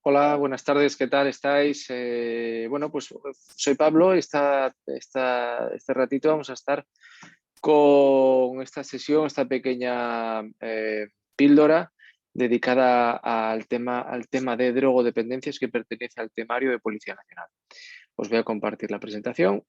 Hola, buenas tardes, ¿qué tal estáis? Bueno, pues soy Pablo y este ratito vamos a estar con esta sesión, esta pequeña píldora dedicada al tema de drogodependencias que pertenece al temario de Policía Nacional. Os voy a compartir la presentación.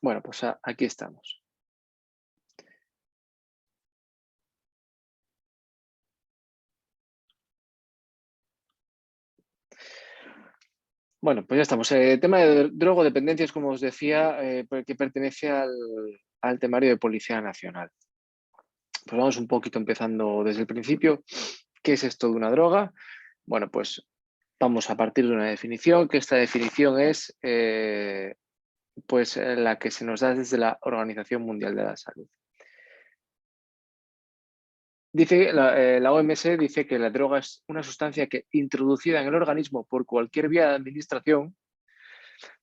Bueno, pues aquí estamos. Bueno, pues ya estamos. El tema de drogodependencias, como os decía, que pertenece al temario de Policía Nacional. Pues vamos un poquito empezando desde el principio. ¿Qué es esto de una droga? Bueno, pues vamos a partir de una definición, que esta definición es la que se nos da desde la Organización Mundial de la Salud. Dice, la OMS dice que la droga es una sustancia que, introducida en el organismo por cualquier vía de administración,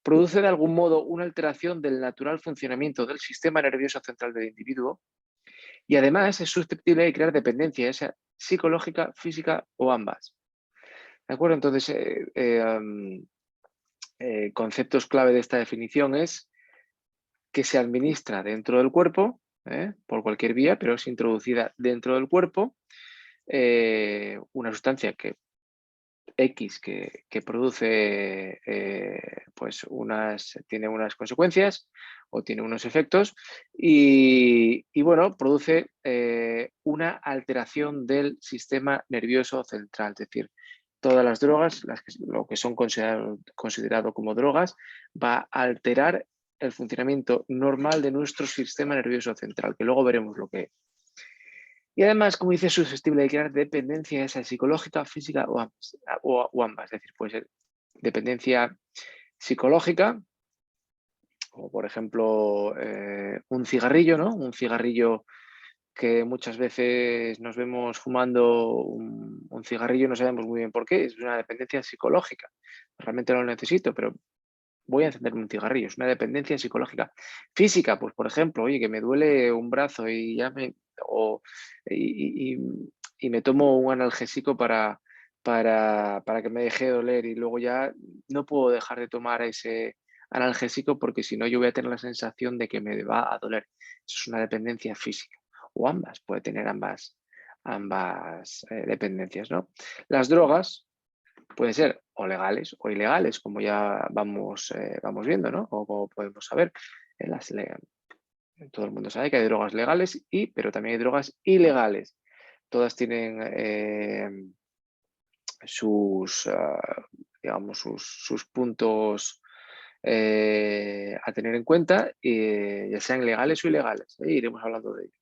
produce de algún modo una alteración del natural funcionamiento del sistema nervioso central del individuo y además es susceptible de crear dependencia, ya sea psicológica, física o ambas. ¿De acuerdo? Entonces, conceptos clave de esta definición es que se administra dentro del cuerpo, por cualquier vía, pero es introducida dentro del cuerpo, una sustancia que produce, tiene unas consecuencias o tiene unos efectos y bueno, produce una alteración del sistema nervioso central, es decir, todas las drogas, lo que son considerado como drogas, va a alterar el funcionamiento normal de nuestro sistema nervioso central, que luego veremos lo que es. Y además, como dice, es susceptible de crear dependencia, ya sea psicológica, física o ambas. Es decir, puede ser dependencia psicológica, o por ejemplo, un cigarrillo, ¿no? Un cigarrillo que muchas veces nos vemos fumando un cigarrillo y no sabemos muy bien por qué. Es una dependencia psicológica. Realmente no lo necesito, pero voy a encenderme un cigarrillo. Es una dependencia psicológica. Física, pues por ejemplo, oye, que me duele un brazo y ya y, y- y me tomo un analgésico para que me deje de doler y luego ya no puedo dejar de tomar ese analgésico porque si no yo voy a tener la sensación de que me va a doler. Eso es una dependencia física. O ambas, puede tener ambas dependencias, ¿no? Las drogas pueden ser o legales o ilegales, como ya vamos viendo, ¿no? O como podemos saber. Todo el mundo sabe que hay drogas legales, pero también hay drogas ilegales. Todas tienen sus puntos a tener en cuenta, ya sean legales o ilegales. Iremos hablando de ellos.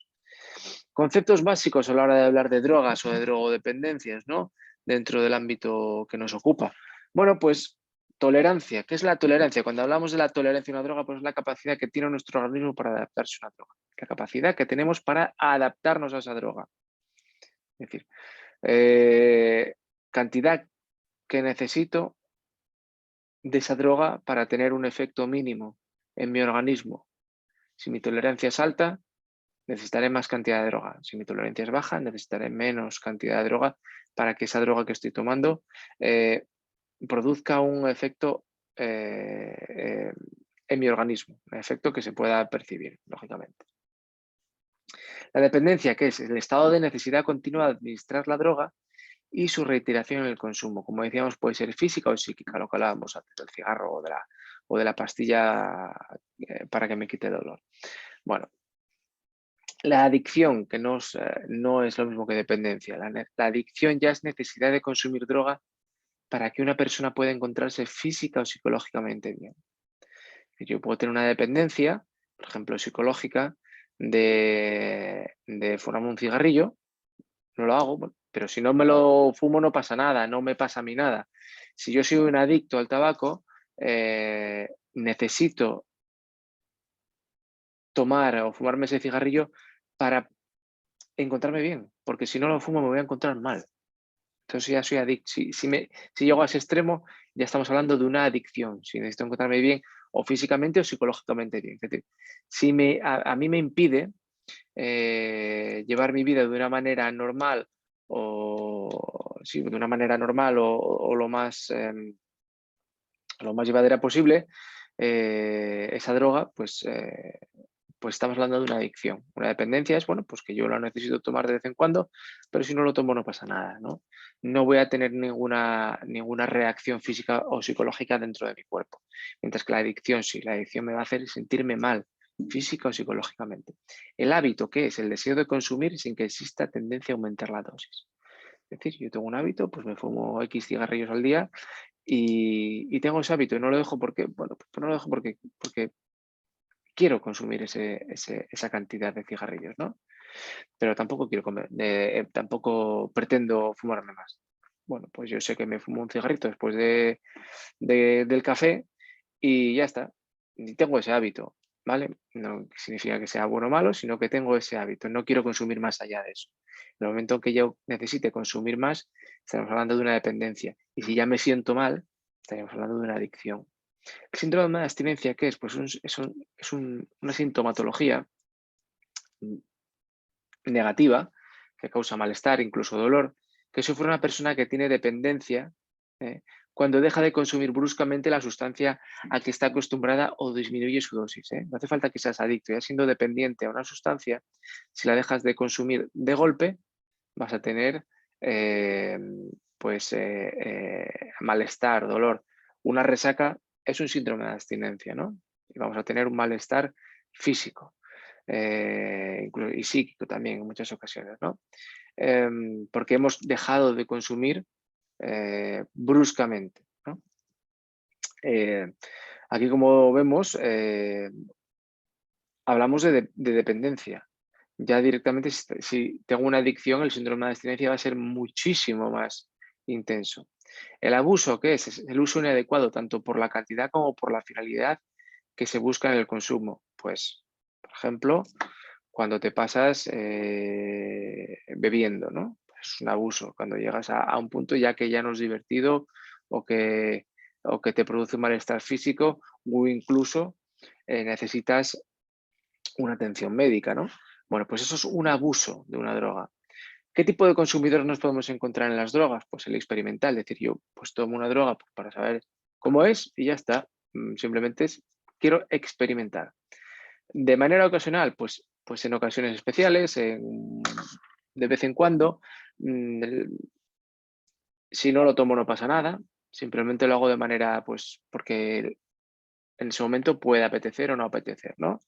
Conceptos básicos a la hora de hablar de drogas o de drogodependencias, ¿no? Dentro del ámbito que nos ocupa. Bueno, pues tolerancia. ¿Qué es la tolerancia? Cuando hablamos de la tolerancia a una droga, pues es la capacidad que tiene nuestro organismo para adaptarse a una droga. La capacidad que tenemos para adaptarnos a esa droga. Es decir, cantidad que necesito de esa droga para tener un efecto mínimo en mi organismo. Si mi tolerancia es alta, necesitaré más cantidad de droga. Si mi tolerancia es baja, necesitaré menos cantidad de droga para que esa droga que estoy tomando produzca un efecto en mi organismo, un efecto que se pueda percibir, lógicamente. La dependencia, ¿qué es? El estado de necesidad continua de administrar la droga y su reiteración en el consumo. Como decíamos, puede ser física o psíquica, lo que hablábamos antes del cigarro o de la pastilla para que me quite dolor. Bueno, la adicción, que no es lo mismo que dependencia. La adicción ya es necesidad de consumir droga para que una persona pueda encontrarse física o psicológicamente bien. Yo puedo tener una dependencia, por ejemplo, psicológica, de fumarme un cigarrillo, no lo hago, bueno, pero si no me lo fumo no pasa nada, no me pasa a mí nada. Si yo soy un adicto al tabaco, necesito tomar o fumarme ese cigarrillo para encontrarme bien, porque si no lo fumo me voy a encontrar mal. Entonces ya soy adicto. Si llego a ese extremo, ya estamos hablando de una adicción. Si necesito encontrarme bien o físicamente o psicológicamente bien. Es decir, si a mí me impide llevar mi vida de una manera normal o sí, de una manera normal o lo más llevadera posible, esa droga, pues estamos hablando de una adicción. Una dependencia es, bueno, pues que yo lo necesito tomar de vez en cuando, pero si no lo tomo no pasa nada, ¿no? No voy a tener ninguna reacción física o psicológica dentro de mi cuerpo. Mientras que la adicción sí, la adicción me va a hacer sentirme mal, física o psicológicamente. El hábito, ¿qué es? El deseo de consumir sin que exista tendencia a aumentar la dosis. Es decir, yo tengo un hábito, pues me fumo X cigarrillos al día y tengo ese hábito y no lo dejo porque, bueno, pues no lo dejo porque quiero consumir esa cantidad de cigarrillos, ¿no? Pero tampoco quiero comer, tampoco pretendo fumarme más. Bueno, pues yo sé que me fumo un cigarrito después del café y ya está. Y tengo ese hábito, ¿vale? No significa que sea bueno o malo, sino que tengo ese hábito. No quiero consumir más allá de eso. En el momento en que yo necesite consumir más, estamos hablando de una dependencia. Y si ya me siento mal, estaríamos hablando de una adicción. El síndrome de abstinencia, ¿qué es? Pues una sintomatología negativa que causa malestar, incluso dolor, que sufre una persona que tiene dependencia cuando deja de consumir bruscamente la sustancia a que está acostumbrada o disminuye su dosis. No hace falta que seas adicto, ya siendo dependiente a una sustancia, si la dejas de consumir de golpe, vas a tener eh, malestar, dolor. Una resaca es un síndrome de abstinencia, ¿no? Y vamos a tener un malestar físico y psíquico también en muchas ocasiones, ¿no? Porque hemos dejado de consumir bruscamente, ¿no? Aquí, como vemos, hablamos de dependencia. Ya directamente, si tengo una adicción, el síndrome de abstinencia va a ser muchísimo más intenso. El abuso, ¿qué es? Es el uso inadecuado, tanto por la cantidad como por la finalidad que se busca en el consumo. Pues, por ejemplo, cuando te pasas bebiendo, ¿no? Es un abuso. Cuando llegas a un punto ya que ya no es divertido o que, o que te produce un malestar físico o incluso necesitas una atención médica, ¿no? Bueno, pues eso es un abuso de una droga. ¿Qué tipo de consumidores nos podemos encontrar en las drogas? Pues el experimental, es decir, yo pues tomo una droga para saber cómo es y ya está. Simplemente quiero experimentar. De manera ocasional, pues en ocasiones especiales, de vez en cuando. Si no lo tomo no pasa nada, simplemente lo hago de manera, pues porque en ese momento puede apetecer o no apetecer, ¿no?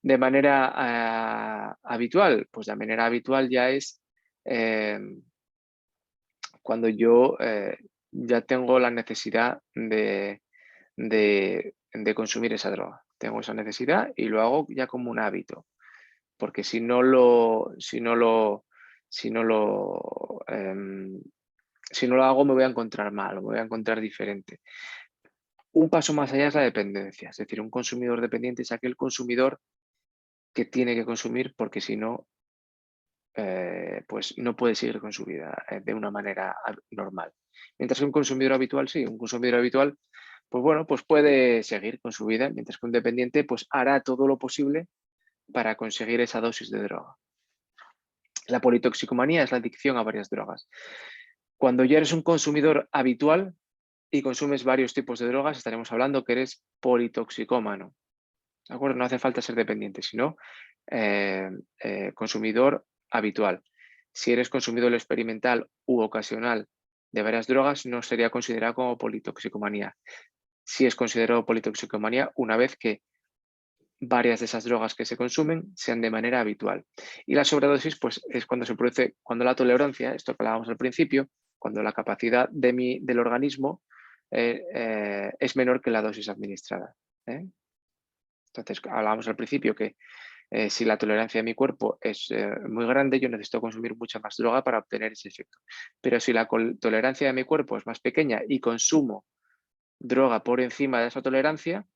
De manera habitual, pues de manera habitual ya es eh, cuando yo ya tengo la necesidad de consumir esa droga. Tengo esa necesidad y lo hago ya como un hábito, porque si no lo hago me voy a encontrar mal, me voy a encontrar diferente. Un paso más allá es la dependencia, es decir, un consumidor dependiente es aquel consumidor que tiene que consumir porque si no, pues no puede seguir con su vida de una manera normal. Mientras que un consumidor habitual, sí, un consumidor habitual, pues bueno, pues puede seguir con su vida, mientras que un dependiente pues hará todo lo posible para conseguir esa dosis de droga. La politoxicomanía es la adicción a varias drogas. Cuando ya eres un consumidor habitual y consumes varios tipos de drogas, estaremos hablando que eres politoxicómano. ¿De acuerdo? No hace falta ser dependiente, sino consumidor habitual. Si eres consumidor experimental u ocasional de varias drogas, no sería considerado como politoxicomanía. Si es considerado politoxicomanía una vez que varias de esas drogas que se consumen sean de manera habitual. Y la sobredosis, pues, es cuando se produce, cuando la tolerancia, esto que hablábamos al principio, cuando la capacidad del organismo es menor que la dosis administrada. Entonces, hablábamos al principio que si la tolerancia de mi cuerpo es muy grande, yo necesito consumir mucha más droga para obtener ese efecto. Pero si la tolerancia de mi cuerpo es más pequeña y consumo droga por encima de esa tolerancia,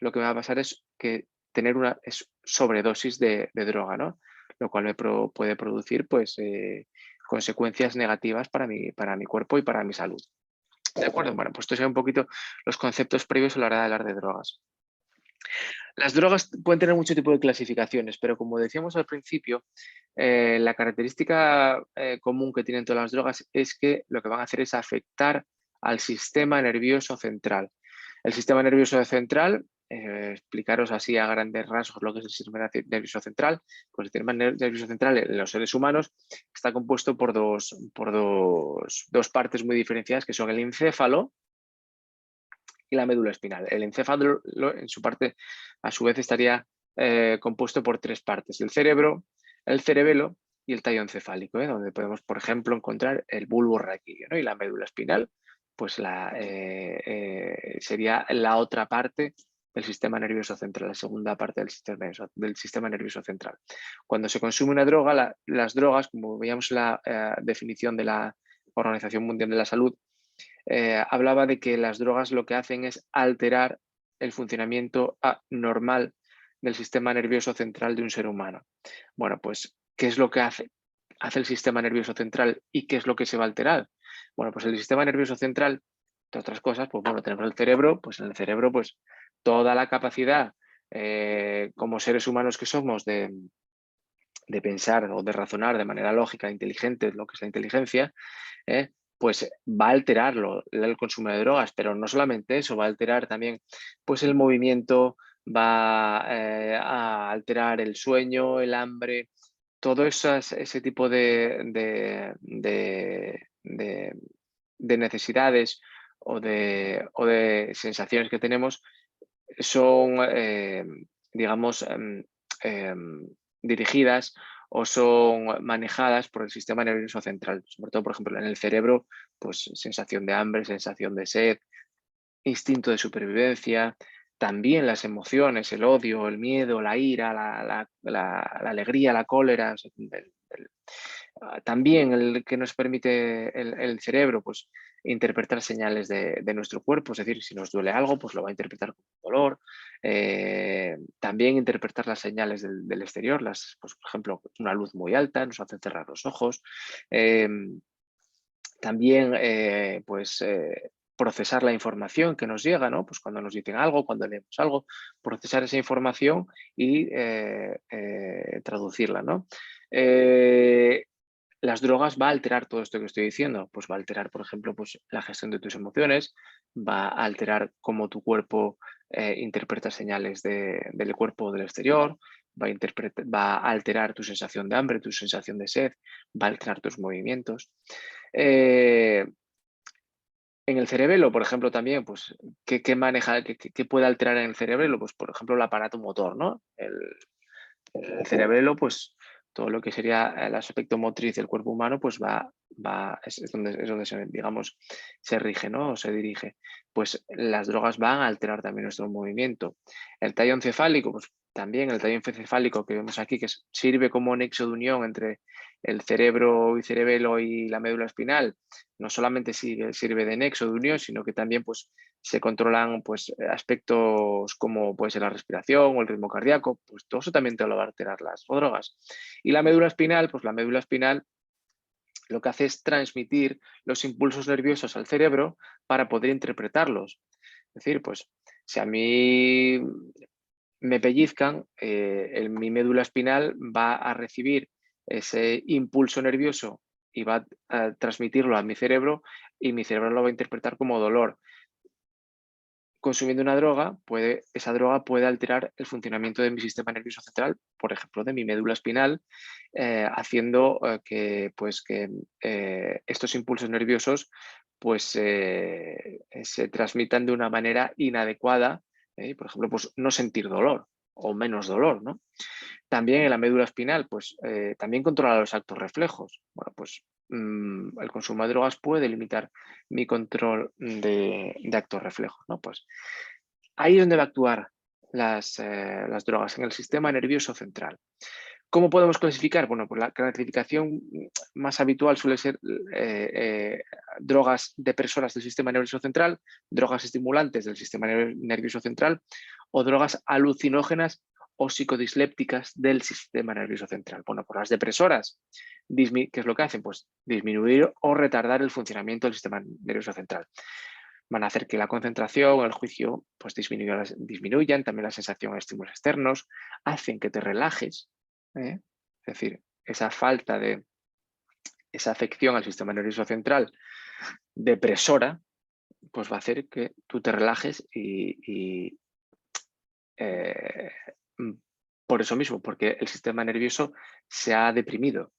lo que me va a pasar es que tener una sobredosis de droga, ¿no? Lo cual me puede producir pues, consecuencias negativas para mi cuerpo y para mi salud. ¿De acuerdo? Bueno, pues estos son un poquito los conceptos previos a la hora de hablar de drogas. Las drogas pueden tener mucho tipo de clasificaciones, pero como decíamos al principio, la característica común que tienen todas las drogas es que lo que van a hacer es afectar al sistema nervioso central. El sistema nervioso central, explicaros así a grandes rasgos lo que es el sistema nervioso central. Pues el sistema nervioso central en los seres humanos está compuesto por dos partes muy diferenciadas, que son el encéfalo y la médula espinal. El encéfalo, en su parte, a su vez, estaría compuesto por tres partes: el cerebro, el cerebelo y el tallo encefálico, donde podemos, por ejemplo, encontrar el bulbo raquídeo, ¿no? Y la médula espinal, pues sería la otra parte del sistema nervioso central, la segunda parte del sistema nervioso central. Cuando se consume una droga, las drogas, como veíamos en la definición de la Organización Mundial de la Salud, hablaba de que las drogas lo que hacen es alterar el funcionamiento normal del sistema nervioso central de un ser humano. Bueno, pues, ¿qué es lo que hace el sistema nervioso central y qué es lo que se va a alterar? Bueno, pues el sistema nervioso central, entre otras cosas, pues bueno, tenemos el cerebro, pues en el cerebro, pues toda la capacidad como seres humanos que somos de pensar o de razonar de manera lógica, inteligente, lo que es la inteligencia, pues va a alterarlo el consumo de drogas, pero no solamente eso, va a alterar también pues el movimiento, va a alterar el sueño, el hambre, todo ese tipo de necesidades o de sensaciones que tenemos son, digamos, dirigidas o son manejadas por el sistema nervioso central, sobre todo, por ejemplo, en el cerebro, pues sensación de hambre, sensación de sed, instinto de supervivencia, también las emociones, el odio, el miedo, la ira, la alegría, la cólera, también el que nos permite el cerebro, pues interpretar señales de nuestro cuerpo, es decir, si nos duele algo, pues lo va a interpretar como dolor. También interpretar las señales del exterior, pues, por ejemplo, una luz muy alta nos hace cerrar los ojos. También, procesar la información que nos llega, ¿no? Pues cuando nos dicen algo, cuando leemos algo, procesar esa información y traducirla, ¿no? Las drogas va a alterar todo esto que estoy diciendo, pues va a alterar, por ejemplo, pues la gestión de tus emociones, va a alterar cómo tu cuerpo interpreta señales del cuerpo o del exterior, va a alterar tu sensación de hambre, tu sensación de sed, va a alterar tus movimientos. En el cerebelo, por ejemplo, también, pues, ¿qué maneja, qué puede alterar en el cerebelo? Pues, por ejemplo, el aparato motor, ¿no? El cerebelo, pues, todo lo que sería el aspecto motriz del cuerpo humano, pues es donde digamos, se rige, ¿no? O se dirige. Pues las drogas van a alterar también nuestro movimiento. El tallo encefálico, pues también el tallo encefálico que vemos aquí, que sirve como nexo de unión entre el cerebro y cerebelo y la médula espinal, no solamente sirve de nexo de unión, sino que también pues se controlan pues aspectos como puede ser la respiración o el ritmo cardíaco, pues todo eso también te lo va a alterar las drogas. Y la médula espinal, pues la médula espinal lo que hace es transmitir los impulsos nerviosos al cerebro para poder interpretarlos. Es decir, pues si a mí me pellizcan, mi médula espinal va a recibir ese impulso nervioso y va a transmitirlo a mi cerebro y mi cerebro lo va a interpretar como dolor. Consumiendo una droga, esa droga puede alterar el funcionamiento de mi sistema nervioso central, por ejemplo, de mi médula espinal, haciendo que estos impulsos nerviosos pues, se transmitan de una manera inadecuada, por ejemplo, pues, no sentir dolor o menos dolor, ¿no? También en la médula espinal, pues también controla los actos reflejos. Bueno, pues el consumo de drogas puede limitar mi control de actos reflejos, ¿no? Pues ahí es donde va a actuar las drogas, en el sistema nervioso central. ¿Cómo podemos clasificar? Bueno, pues la clasificación más habitual suele ser drogas depresoras del sistema nervioso central, drogas estimulantes del sistema nervioso central o drogas alucinógenas o psicodislépticas del sistema nervioso central. Bueno, por las depresoras, ¿qué es lo que hacen? Pues disminuir o retardar el funcionamiento del sistema nervioso central. Van a hacer que la concentración, el juicio, pues disminuyan, también la sensación de estímulos externos, hacen que te relajes, ¿eh? Es decir, esa falta de esa afección al sistema nervioso central depresora, pues va a hacer que tú te relajes y por eso mismo, porque el sistema nervioso se ha deprimido.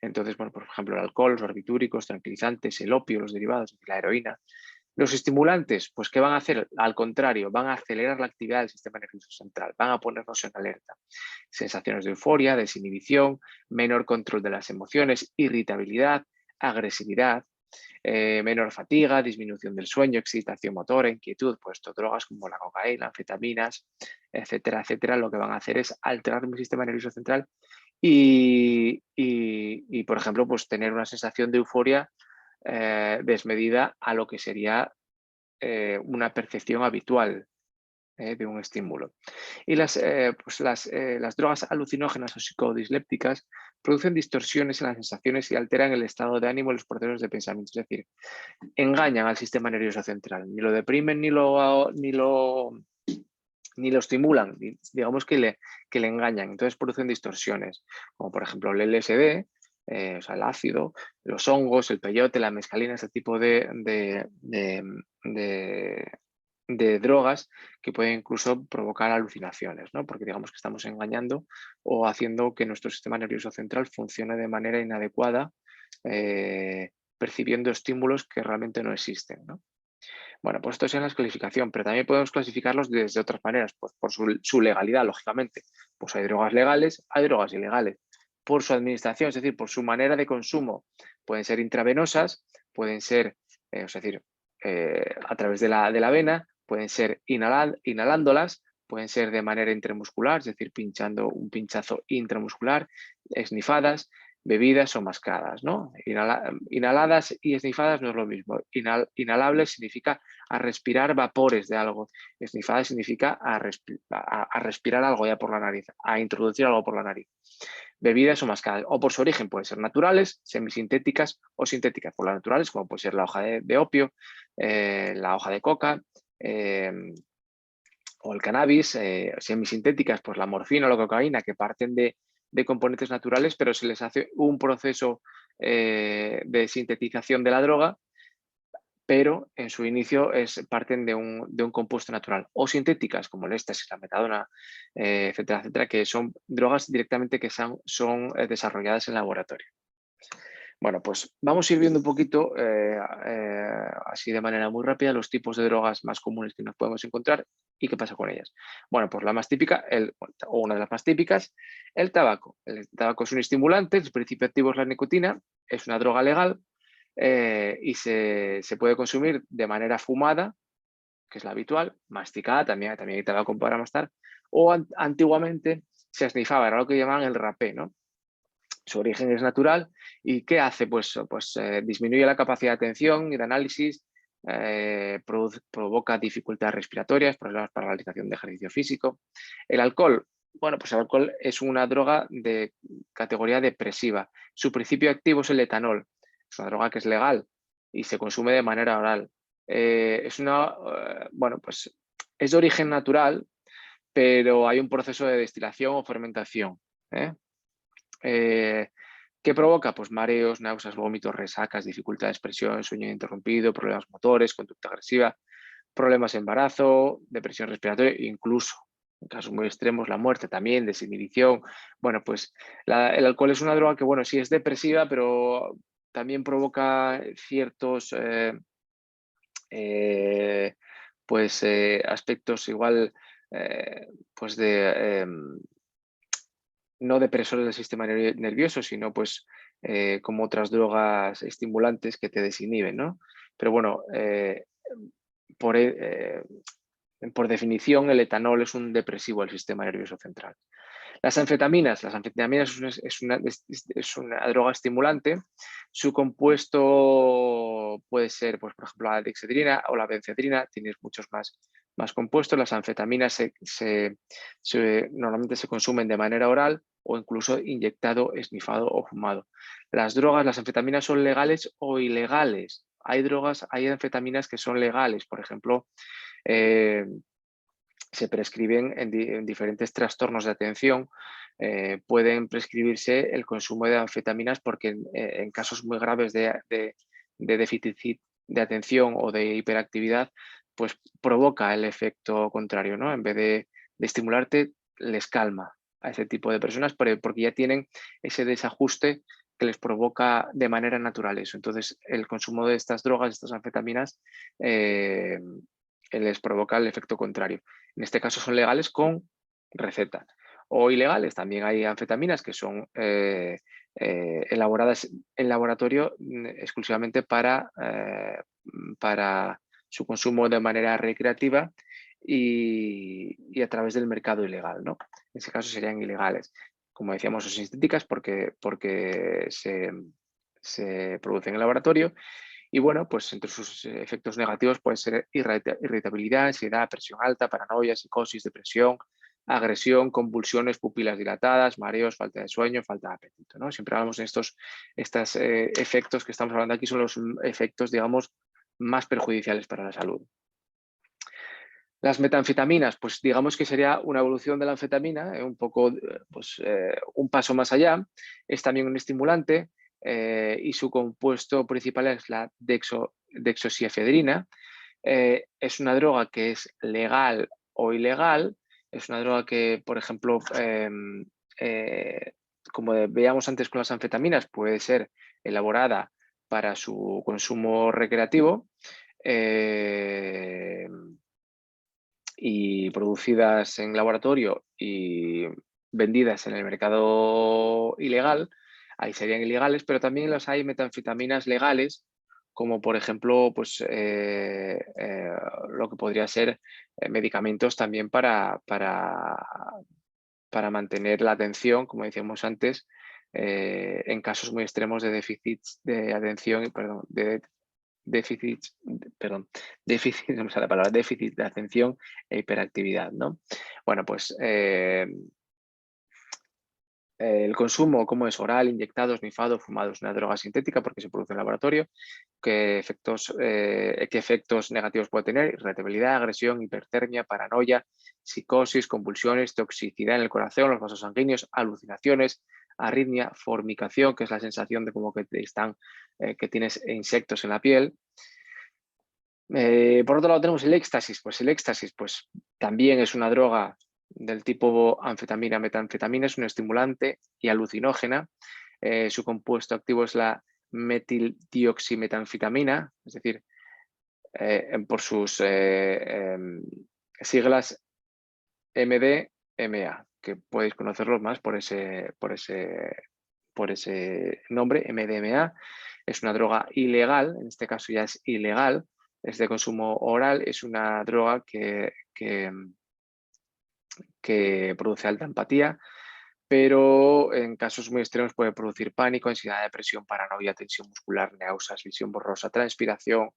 Entonces, bueno, por ejemplo, el alcohol, los barbitúricos, tranquilizantes, el opio, los derivados, la heroína. Los estimulantes, pues ¿qué van a hacer? Al contrario, van a acelerar la actividad del sistema nervioso central, van a ponernos en alerta. Sensaciones de euforia, desinhibición, menor control de las emociones, irritabilidad, agresividad, menor fatiga, disminución del sueño, excitación motora, inquietud, pues drogas como la cocaína, anfetaminas, etcétera, etcétera, lo que van a hacer es alterar mi sistema nervioso central y por ejemplo, pues tener una sensación de euforia desmedida a lo que sería una percepción habitual de un estímulo. Y las drogas alucinógenas o psicodislépticas producen distorsiones en las sensaciones y alteran el estado de ánimo y los procesos de pensamiento. Es decir, engañan al sistema nervioso central, ni lo deprimen ni lo estimulan, digamos que le engañan, entonces producen distorsiones, como por ejemplo el LSD, o sea, el ácido, los hongos, el peyote, la mescalina, ese tipo de drogas que pueden incluso provocar alucinaciones, ¿no? Porque digamos que estamos engañando o haciendo que nuestro sistema nervioso central funcione de manera inadecuada, percibiendo estímulos que realmente no existen, ¿no? Bueno, pues esto es en la clasificación, pero también podemos clasificarlos desde otras maneras, pues por su legalidad, lógicamente. Pues hay drogas legales, hay drogas ilegales. Por su administración, es decir, por su manera de consumo, pueden ser intravenosas, pueden ser, es decir, a través de la vena, pueden ser inhalándolas, pueden ser de manera intramuscular, es decir, pinchando un pinchazo intramuscular, esnifadas, bebidas o mascadas, ¿no? Inhaladas y esnifadas no es lo mismo. Inhalable significa a respirar vapores de algo. Esnifada significa a respirar algo ya por la nariz, a introducir algo por la nariz. Bebidas o mascadas, o por su origen pueden ser naturales, semisintéticas o sintéticas. Por las naturales, como puede ser la hoja de opio, la hoja de coca, o el cannabis, semisintéticas, pues la morfina o la cocaína, que parten de componentes naturales, pero se les hace un proceso de sintetización de la droga, pero en su inicio parten de un compuesto natural. O sintéticas, como el éxtasis, la metadona, etcétera, etcétera, que son drogas directamente que son desarrolladas en laboratorio. Bueno, pues vamos a ir viendo un poquito, así de manera muy rápida, los tipos de drogas más comunes que nos podemos encontrar y qué pasa con ellas. Bueno, pues la más típica, o una de las más típicas, el tabaco. El tabaco es un estimulante, el principio activo es la nicotina, es una droga legal y se puede consumir de manera fumada, que es la habitual, masticada, también hay tabaco para mascar, o antiguamente se esnifaba, era lo que llamaban el rapé, ¿no? Su origen es natural. ¿Y qué hace? Pues disminuye la capacidad de atención y de análisis, provoca dificultades respiratorias, problemas para la realización de ejercicio físico. El alcohol, bueno, pues el alcohol es una droga de categoría depresiva. Su principio activo es el etanol. Es una droga que es legal y se consume de manera oral. Bueno, pues es de origen natural, pero hay un proceso de destilación o fermentación, ¿eh? ¿Qué provoca? Pues mareos, náuseas, vómitos, resacas, dificultad de expresión, sueño interrumpido, problemas motores, conducta agresiva, problemas de embarazo, depresión respiratoria, incluso, en casos muy extremos, la muerte también, desinhibición. Bueno, pues el alcohol es una droga que, bueno, sí es depresiva, pero también provoca ciertos aspectos igual pues no depresores del sistema nervioso, sino pues como otras drogas estimulantes que te desinhiben, ¿no? Pero bueno, por definición el etanol es un depresivo del sistema nervioso central. Las anfetaminas es una droga estimulante. Su compuesto puede ser, pues, por ejemplo, la dexedrina o la benzedrina. Tienes muchos más más compuestos. Las anfetaminas normalmente se consumen de manera oral o incluso inyectado, esnifado o fumado. Las drogas, las anfetaminas son legales o ilegales. Hay anfetaminas que son legales, por ejemplo, se prescriben en diferentes trastornos de atención. Pueden prescribirse el consumo de anfetaminas porque en casos muy graves de déficit de atención o de hiperactividad, pues provoca el efecto contrario, ¿no? En vez de estimularte, les calma a ese tipo de personas porque ya tienen ese desajuste que les provoca de manera natural eso. Entonces, el consumo de estas drogas, estas anfetaminas, les provoca el efecto contrario. En este caso son legales con receta. O ilegales, también hay anfetaminas que son elaboradas en laboratorio exclusivamente para su consumo de manera recreativa y a través del mercado ilegal, ¿no? En ese caso serían ilegales. Como decíamos, son sintéticas porque se producen en laboratorio. Y bueno, pues entre sus efectos negativos pueden ser irritabilidad, ansiedad, presión alta, paranoia, psicosis, depresión, agresión, convulsiones, pupilas dilatadas, mareos, falta de sueño, falta de apetito, ¿no? Siempre hablamos de estos efectos que estamos hablando aquí, son los efectos, digamos, más perjudiciales para la salud. Las metanfetaminas, pues digamos que sería una evolución de la anfetamina, un poco, pues un paso más allá. Es también un estimulante y su compuesto principal es la dexoxiefedrina. Es una droga que es legal o ilegal. Es una droga que, por ejemplo, como veíamos antes con las anfetaminas, puede ser elaborada para su consumo recreativo. Y producidas en laboratorio y vendidas en el mercado ilegal, ahí serían ilegales, pero también las hay metanfetaminas legales, como por ejemplo pues, lo que podría ser medicamentos también para mantener la atención, como decíamos antes, en casos muy extremos de déficits de atención, perdón, déficit, no me sale la palabra, déficit de atención e hiperactividad, ¿no? Bueno, pues el consumo, como es oral, inyectado, esnifado, fumado, es una droga sintética porque se produce en laboratorio. ¿Qué efectos negativos puede tener? Irritabilidad, agresión, hipertermia, paranoia, psicosis, convulsiones, toxicidad en el corazón, los vasos sanguíneos, alucinaciones, arritmia, formicación, que es la sensación de como que que tienes insectos en la piel. Por otro lado tenemos el éxtasis. Pues el éxtasis pues, también es una droga del tipo anfetamina, metanfetamina, es un estimulante y alucinógena. Su compuesto activo es la metildioximetanfetamina, es decir, por sus siglas MDMA, que podéis conocerlos más por ese nombre, MDMA. Es una droga ilegal, en este caso ya es ilegal, es de consumo oral, es una droga que produce alta empatía, pero en casos muy extremos puede producir pánico, ansiedad, depresión, paranoia, tensión muscular, náuseas, visión borrosa, transpiración,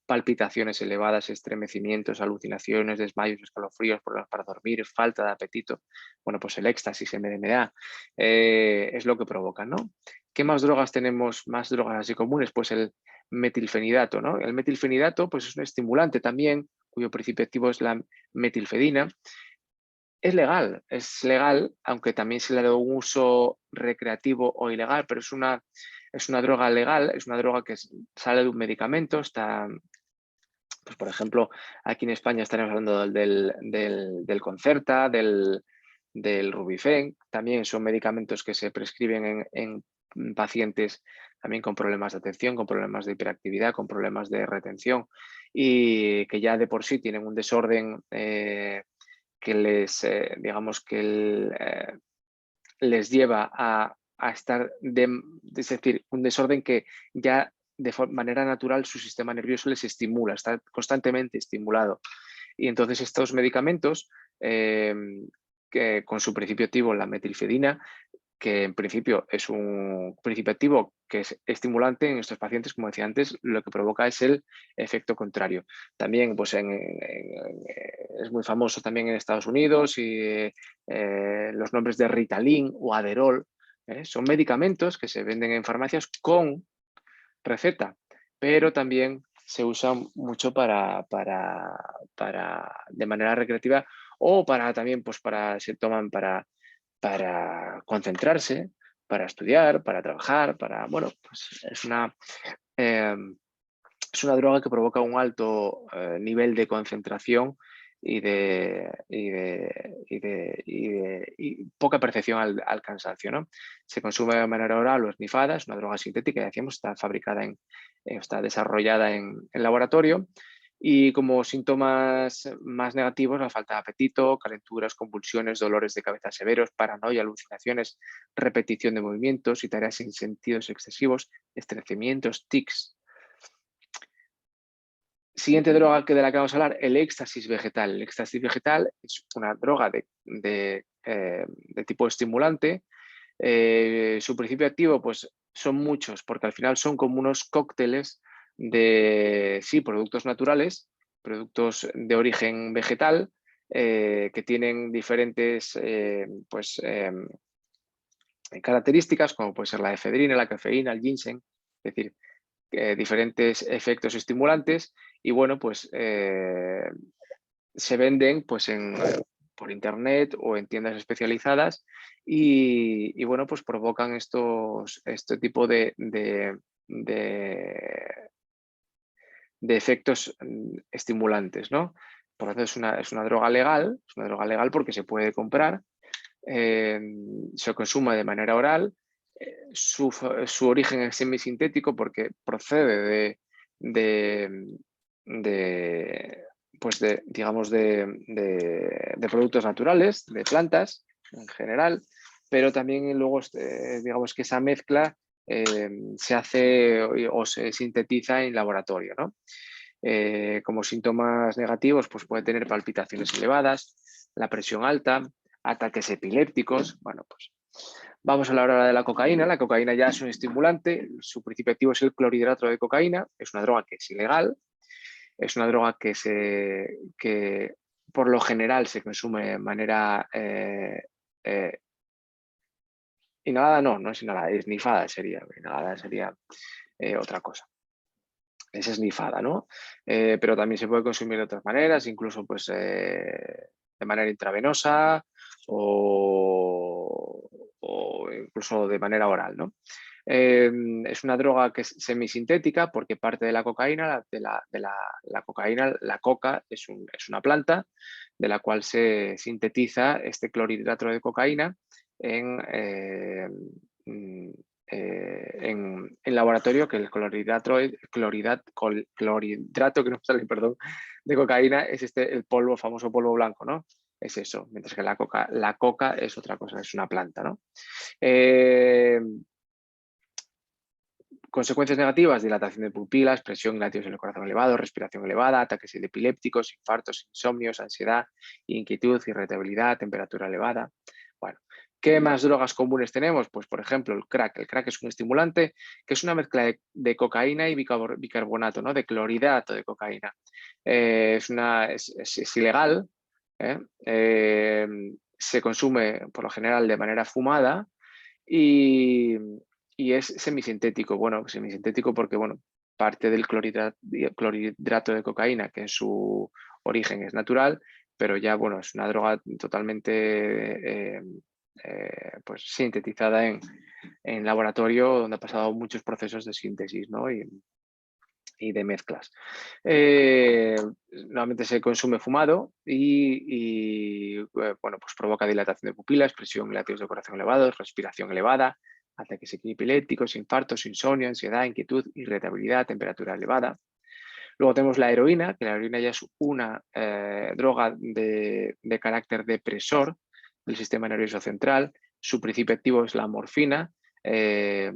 palpitaciones elevadas, estremecimientos, alucinaciones, desmayos, escalofríos, problemas para dormir, falta de apetito. Bueno, pues el éxtasis, MDMA, es lo que provoca, ¿no? ¿Qué más drogas tenemos, más drogas así comunes? Pues el metilfenidato, ¿no? El metilfenidato pues es un estimulante también, cuyo principio activo es la metilfedina. Es legal, aunque también se le ha dado un uso recreativo o ilegal, pero es una droga legal, es una droga que sale de un medicamento, está, pues por ejemplo, aquí en España estaremos hablando del Concerta, del Rubifen, también son medicamentos que se prescriben en pacientes también con problemas de atención, con problemas de hiperactividad, con problemas de retención y que ya de por sí tienen un desorden que digamos que les lleva a estar, es decir, un desorden que ya de manera natural su sistema nervioso les estimula, está constantemente estimulado. Y entonces estos medicamentos, que con su principio activo, la metilfedina, que en principio es un principio activo que es estimulante en estos pacientes, como decía antes, lo que provoca es el efecto contrario. También pues, es muy famoso también en Estados Unidos y los nombres de Ritalin o Adderall, son medicamentos que se venden en farmacias con receta, pero también se usan mucho de manera recreativa o también pues se toman para concentrarse, para estudiar, para trabajar, bueno, pues eh, es una droga que provoca un alto nivel de concentración y poca percepción al cansancio, ¿no? Se consume de manera oral o esnifada, es una droga sintética, ya decíamos, está desarrollada en laboratorio. Y como síntomas más negativos, la falta de apetito, calenturas, convulsiones, dolores de cabeza severos, paranoia, alucinaciones, repetición de movimientos y tareas sin sentidos excesivos, estreñimientos, tics. Siguiente droga de la que vamos a hablar, el éxtasis vegetal. El éxtasis vegetal es una droga de tipo estimulante. Su principio activo pues, son muchos, porque al final son como unos cócteles de productos naturales, productos de origen vegetal, que tienen diferentes características, como puede ser la efedrina, la cafeína, el ginseng, es decir, diferentes efectos estimulantes y bueno, pues se venden pues por internet o en tiendas especializadas y bueno, pues provocan este tipo de efectos estimulantes, ¿no? Por lo tanto, es una droga legal porque se puede comprar, se consume de manera oral. Su origen es semisintético porque procede digamos, de productos naturales, de plantas en general, pero también luego digamos que esa mezcla se hace o se sintetiza en laboratorio, ¿no? Como síntomas negativos, pues puede tener palpitaciones elevadas, la presión alta, ataques epilépticos. Bueno, pues vamos a hablar ahora de la cocaína. La cocaína ya es un estimulante, su principio activo es el clorhidrato de cocaína, es una droga que es ilegal, es una droga que por lo general se consume de manera inhalada, no es inhalada, esnifada sería, inhalada sería otra cosa. Es esnifada, ¿no? Pero también se puede consumir de otras maneras, incluso pues de manera intravenosa o incluso de manera oral, ¿no? Es una droga que es semisintética porque parte de la cocaína, la cocaína, la coca es una planta de la cual se sintetiza este clorhidrato de cocaína en laboratorio, que el clorhidrato que no sale, perdón, de cocaína es el famoso polvo blanco, ¿no? Es eso, mientras que la coca es otra cosa, es una planta, ¿no? Consecuencias negativas: dilatación de pupilas, presión y latidos en el corazón elevado, respiración elevada, ataques epilépticos, infartos, insomnios, ansiedad, inquietud, irritabilidad, temperatura elevada. Bueno, ¿qué más drogas comunes tenemos? Pues, por ejemplo, el crack. El crack es un estimulante que es una mezcla de cocaína y bicarbonato, ¿no? De clorhidrato de cocaína. Es ilegal, se consume por lo general de manera fumada y es semisintético. Bueno, semisintético porque, bueno, parte del clorhidrato de cocaína, que en su origen es natural, pero ya, bueno, es una droga totalmente pues sintetizada en laboratorio, donde ha pasado muchos procesos de síntesis, ¿no? Y de mezclas. Normalmente se consume fumado y bueno, pues provoca dilatación de pupilas, presión y latidos de corazón elevados, respiración elevada, ataques epilépticos, infartos, insomnio, ansiedad, inquietud, irritabilidad, temperatura elevada. Luego tenemos la heroína, que la heroína ya es una droga de carácter depresor del sistema nervioso central. Su principio activo es la morfina, es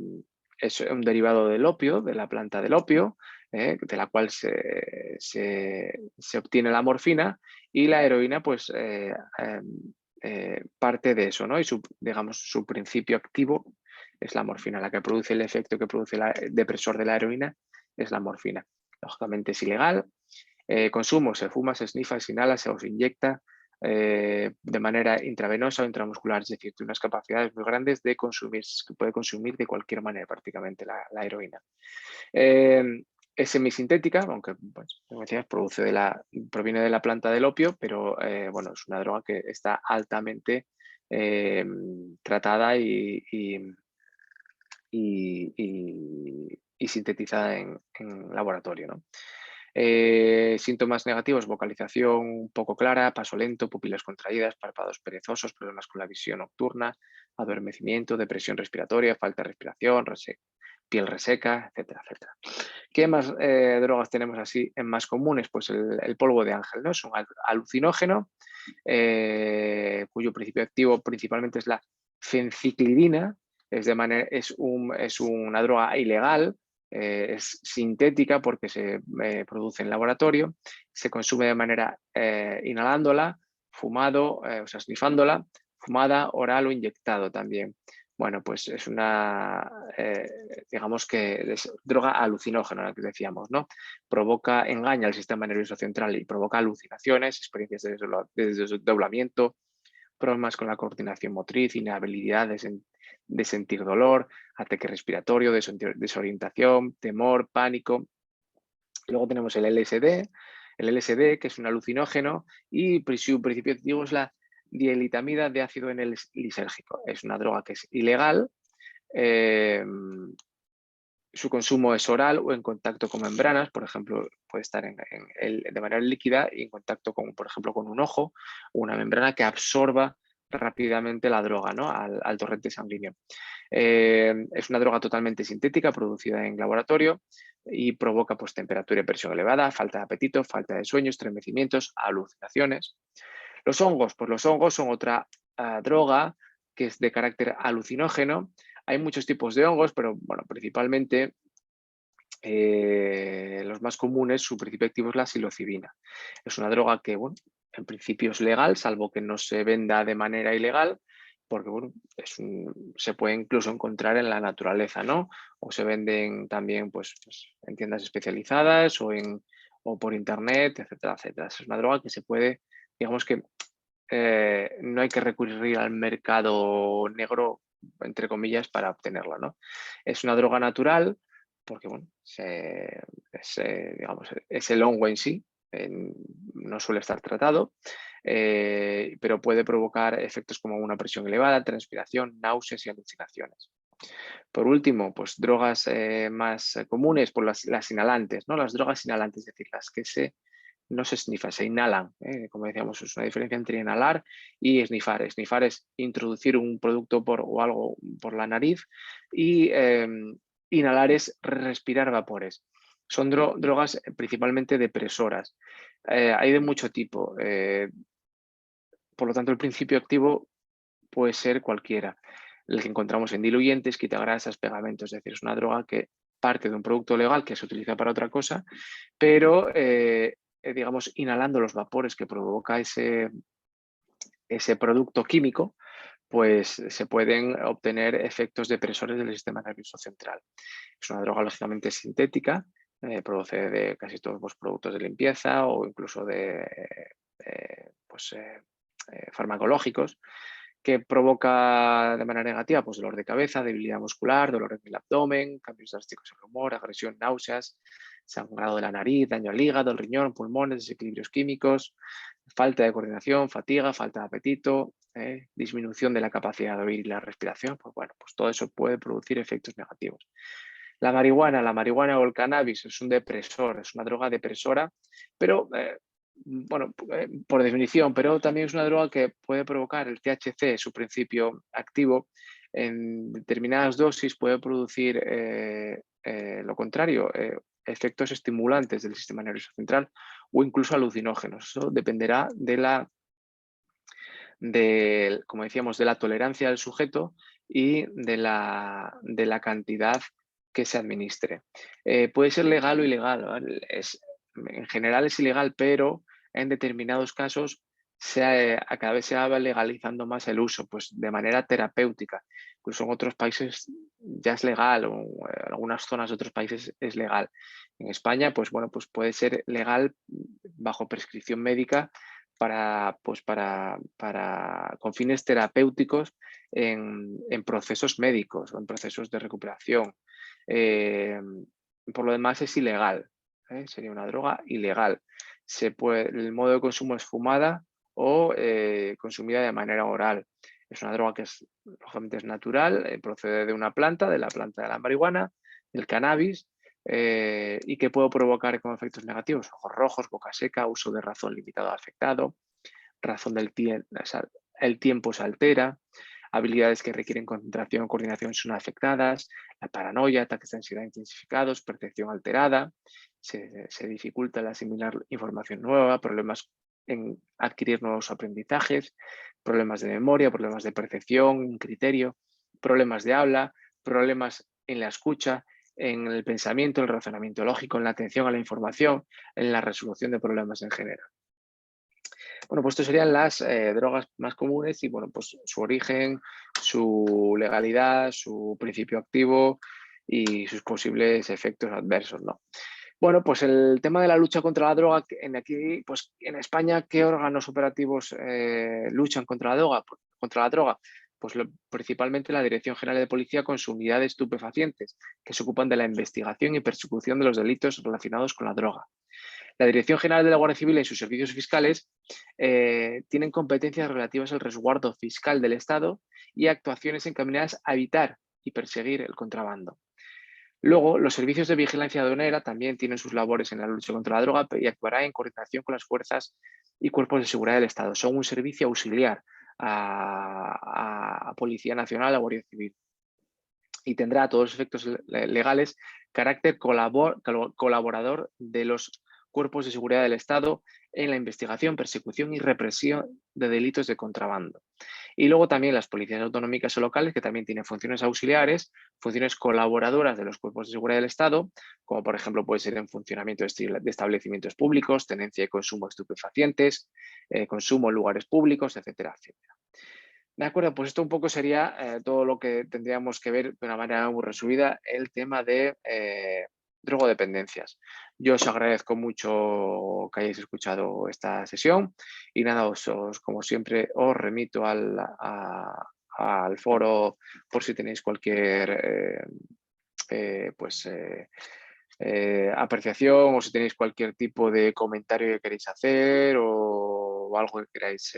un derivado del opio, de la planta del opio, de la cual se obtiene la morfina, y la heroína pues parte de eso, ¿no? Y digamos, su principio activo es la morfina. La que produce el efecto que produce el depresor de la heroína es la morfina. Lógicamente es ilegal. Consumo, se fuma, se snifa, se inhala, se inyecta de manera intravenosa o intramuscular, es decir, tiene unas capacidades muy grandes de consumir, que puede consumir de cualquier manera prácticamente la heroína. Es semisintética, aunque pues, como decías, proviene de la planta del opio, pero bueno, es una droga que está altamente tratada y sintetizada en laboratorio, ¿no? Síntomas negativos, vocalización poco clara, paso lento, pupilas contraídas, párpados perezosos, problemas con la visión nocturna, adormecimiento, depresión respiratoria, falta de respiración, piel reseca, etcétera, etcétera. ¿Qué más drogas tenemos así en más comunes? Pues el polvo de ángel, ¿no? Es un alucinógeno cuyo principio activo principalmente es la fenciclidina, es una droga ilegal, es sintética porque se produce en laboratorio, se consume de manera inhalándola, fumado, o sea, snifándola, fumada, oral o inyectado también. Bueno, pues es una, digamos que es droga alucinógena, la que decíamos, ¿no? Engaña el sistema nervioso central y provoca alucinaciones, experiencias de desdoblamiento, problemas con la coordinación motriz, inhabilidad de sentir dolor, ataque respiratorio, desorientación, temor, pánico. Luego tenemos el LSD, que es un alucinógeno y su principio activo es la dielitamida de ácido N-lisérgico. Es una droga que es ilegal. Su consumo es oral o en contacto con membranas, por ejemplo, puede estar de manera líquida y en contacto con, por ejemplo, con un ojo o una membrana que absorba rápidamente la droga, ¿no? al torrente sanguíneo. Es una droga totalmente sintética, producida en laboratorio y provoca pues, temperatura y presión elevada, falta de apetito, falta de sueño, estremecimientos, alucinaciones. Los hongos, pues los hongos son otra droga que es de carácter alucinógeno. Hay muchos tipos de hongos, pero bueno, principalmente los más comunes, su principio activo es la psilocibina. Es una droga que, bueno, en principio es legal, salvo que no se venda de manera ilegal, porque bueno, se puede incluso encontrar en la naturaleza, ¿no? O se venden también pues en tiendas especializadas o por internet, etcétera, etcétera. Es una droga que se puede, digamos que no hay que recurrir al mercado negro, entre comillas, para obtenerla, ¿no? Es una droga natural porque, bueno, digamos, es el hongo en sí, no suele estar tratado, pero puede provocar efectos como una presión elevada, transpiración, náuseas y alucinaciones. Por último, pues drogas más comunes, pues las inhalantes, ¿no? Las drogas inhalantes, es decir, las que no se snifan, se inhalan. Como decíamos, es una diferencia entre inhalar y snifar. Snifar es introducir un producto o algo por la nariz y inhalar es respirar vapores. Son drogas principalmente depresoras. Hay de mucho tipo. Por lo tanto, el principio activo puede ser cualquiera. El que encontramos en diluyentes, quitagrasas, pegamentos. Es decir, es una droga que parte de un producto legal que se utiliza para otra cosa, pero digamos, inhalando los vapores que provoca ese producto químico, pues se pueden obtener efectos depresores del sistema nervioso central. Es una droga lógicamente sintética, procede de casi todos los productos de limpieza o incluso de farmacológicos, que provoca de manera negativa pues, dolor de cabeza, debilidad muscular, dolor en el abdomen, cambios drásticos en el humor, agresión, náuseas, sangrado de la nariz, daño al hígado, el riñón, pulmones, desequilibrios químicos, falta de coordinación, fatiga, falta de apetito, disminución de la capacidad de oír y la respiración. Pues bueno, pues todo eso puede producir efectos negativos. La marihuana o el cannabis es un depresor, es una droga depresora, pero bueno, por definición, pero también es una droga que puede provocar el THC, su principio activo, en determinadas dosis puede producir lo contrario, efectos estimulantes del sistema nervioso central o incluso alucinógenos. Eso dependerá como decíamos, de la tolerancia del sujeto y de la cantidad que se administre. Puede ser legal o ilegal, ¿vale? En general es ilegal, pero en determinados casos cada vez se va legalizando más el uso, pues de manera terapéutica. Incluso en otros países ya es legal, o en algunas zonas de otros países es legal. En España, pues bueno, pues puede ser legal bajo prescripción médica con fines terapéuticos en procesos médicos o en procesos de recuperación. Eh, por lo demás es ilegal, sería una droga ilegal. El modo de consumo es fumada o consumida de manera oral. Es una droga que lógicamente es natural, procede de una planta, de la planta de la marihuana, del cannabis, y que puede provocar como efectos negativos ojos rojos, boca seca, uso de razón limitado afectado, razón del tiempo, el tiempo se altera, habilidades que requieren concentración o coordinación son afectadas, la paranoia, ataques de ansiedad intensificados, percepción alterada, se dificulta el asimilar información nueva, problemas en adquirir nuevos aprendizajes, problemas de memoria, problemas de percepción, criterio, problemas de habla, problemas en la escucha, en el pensamiento, el razonamiento lógico, en la atención a la información, en la resolución de problemas en general. Bueno, pues estas serían las drogas más comunes y, bueno, pues su origen, su legalidad, su principio activo y sus posibles efectos adversos, ¿no? Bueno, pues el tema de la lucha contra la droga, pues en España, ¿qué órganos operativos luchan contra la droga? Pues principalmente la Dirección General de Policía con su unidad de estupefacientes, que se ocupan de la investigación y persecución de los delitos relacionados con la droga. La Dirección General de la Guardia Civil y sus servicios fiscales tienen competencias relativas al resguardo fiscal del Estado y actuaciones encaminadas a evitar y perseguir el contrabando. Luego, los servicios de vigilancia aduanera también tienen sus labores en la lucha contra la droga y actuará en coordinación con las fuerzas y cuerpos de seguridad del Estado. Son un servicio auxiliar a Policía Nacional, a Guardia Civil. Y tendrá a todos los efectos legales carácter colaborador de los cuerpos de seguridad del Estado en la investigación, persecución y represión de delitos de contrabando. Y luego también las policías autonómicas o locales, que también tienen funciones auxiliares, funciones colaboradoras de los cuerpos de seguridad del Estado, como por ejemplo puede ser en funcionamiento de establecimientos públicos, tenencia y consumo de estupefacientes, consumo en lugares públicos, etcétera, etcétera. De acuerdo, pues esto un poco sería todo lo que tendríamos que ver de una manera muy resumida, el tema de drogodependencias. Yo os agradezco mucho que hayáis escuchado esta sesión y nada, como siempre, os remito al foro por si tenéis cualquier apreciación o si tenéis cualquier tipo de comentario que queréis hacer o algo que queráis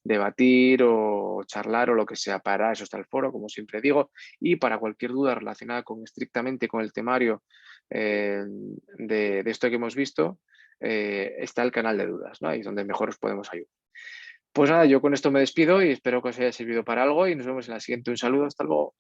debatir o charlar o lo que sea. Para eso está el foro, como siempre digo, y para cualquier duda relacionada estrictamente con el temario de esto que hemos visto, está el canal de dudas, ¿no? Ahí es donde mejor os podemos ayudar. Pues nada, yo con esto me despido y espero que os haya servido para algo y nos vemos en la siguiente. Un saludo, hasta luego.